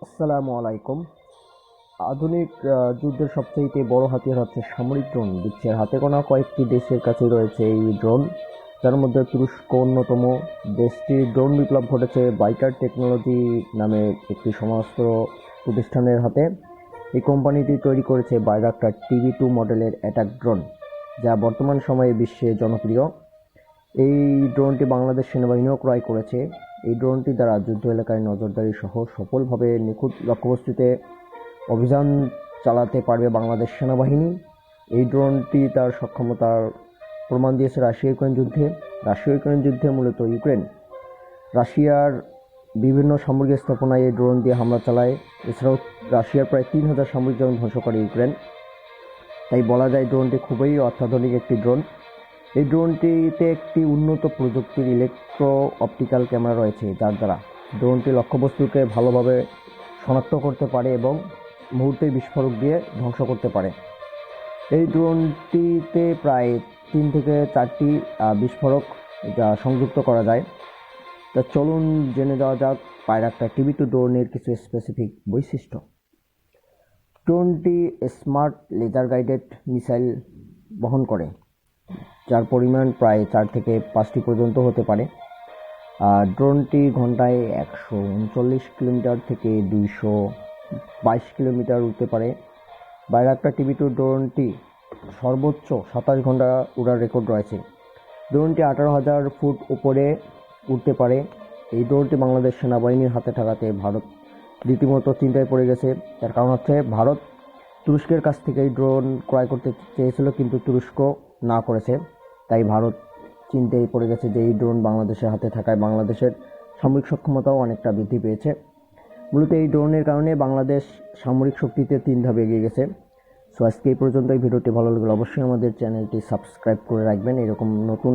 আসসালামু আলাইকুম। আধুনিক যুদ্ধের সবচেয়ে বড় হাতিয়ার হচ্ছে সামরিক ড্রোন। বিশ্বের হাতে গোনা কয়েকটি দেশের কাছে রয়েছে এই ড্রোন, যার মধ্যে তুরস্ক অন্যতম। দেশটির ড্রোন বিপ্লব ঘটেছে বাইকার টেকনোলজি নামে একটি সমস্ত প্রতিষ্ঠানের হাতে। এই কোম্পানিটি তৈরি করেছে বাইরাক্টার TB2 মডেলের অ্যাটাক ড্রোন, যা বর্তমান সময়ে বিশ্বে জনপ্রিয়। এই ড্রোনটি বাংলাদেশ সেনাবাহিনীও ক্রয় করেছে। এই ড্রোনটি দ্বারা যুদ্ধ এলাকায় নজরদারি সহ সফলভাবে নিখুঁত লক্ষ্যবস্তুতে অভিযান চালাতে পারবে বাংলাদেশ সেনাবাহিনী। এই ড্রোনটি তার সক্ষমতার প্রমাণ দিয়েছে রাশিয়া ইউক্রেন যুদ্ধে মূলত রাশিয়ার বিভিন্ন সামরিক স্থাপনায় এই ড্রোন দিয়ে হামলা চালায়। এছাড়াও রাশিয়ার প্রায় 3,000 সামরিক জওয়ান ধ্বংস করে ইউক্রেন। তাই বলা যায় ড্রোনটি খুবই অত্যাধুনিক একটি ড্রোন। এই ড্রোনটিতে একটি উন্নত প্রযুক্তির ইলেকট্রো অপটিক্যাল ক্যামেরা রয়েছে, যার দ্বারা ড্রোনটি লক্ষ্যবস্তুকে ভালোভাবে শনাক্ত করতে পারে এবং মুহূর্তেই বিস্ফোরক দিয়ে ধ্বংস করতে পারে। এই ড্রোনটিতে প্রায় 3 থেকে 4টি বিস্ফোরক যা সংযুক্ত করা যায়। তা চলুন জেনে যাওয়া যাক বাইরাক্টার TB2 ড্রোনের কিছু স্পেসিফিক বৈশিষ্ট্য। ড্রোনটি স্মার্ট লেজার গাইডেড মিসাইল বহন করে, যার পরিমাণ প্রায় 4 থেকে 5টি পর্যন্ত হতে পারে। ড্রোনটি ঘন্টায় 139 কিলোমিটার থেকে 222 কিলোমিটার উড়তে পারে। বাইরাক্টার TB2 ড্রোনটি সর্বোচ্চ 27 ঘন্টা উড়ার রেকর্ড রয়েছে। ড্রোনটি 18,000 ফুট উপরে উড়তে পারে। এই ড্রোনটি বাংলাদেশ সেনাবাহিনীর হাতে থাকাতে ভারত রীতিমতো চিন্তায় পড়ে গেছে। তার কারণ হচ্ছে ভারত তুরস্কের কাছ থেকে এই ড্রোন ক্রয় করতে চেয়েছিল, কিন্তু তুরস্ক না করেছে। তাই ভারত চিন্তায় পড়ে গেছে যে এই ড্রোন বাংলাদেশের হাতে থাকায় বাংলাদেশের সামরিক সক্ষমতাও অনেকটা বৃদ্ধি পেয়েছে। মূলত এই ড্রোনের কারণে বাংলাদেশ সামরিক শক্তিতে 3 ধাপ এগিয়ে গেছে। সো আজকে এই পর্যন্ত। এই ভিডিওটি ভালো লাগলে অবশ্যই আমাদের চ্যানেলটি সাবস্ক্রাইব করে রাখবেন এরকম নতুন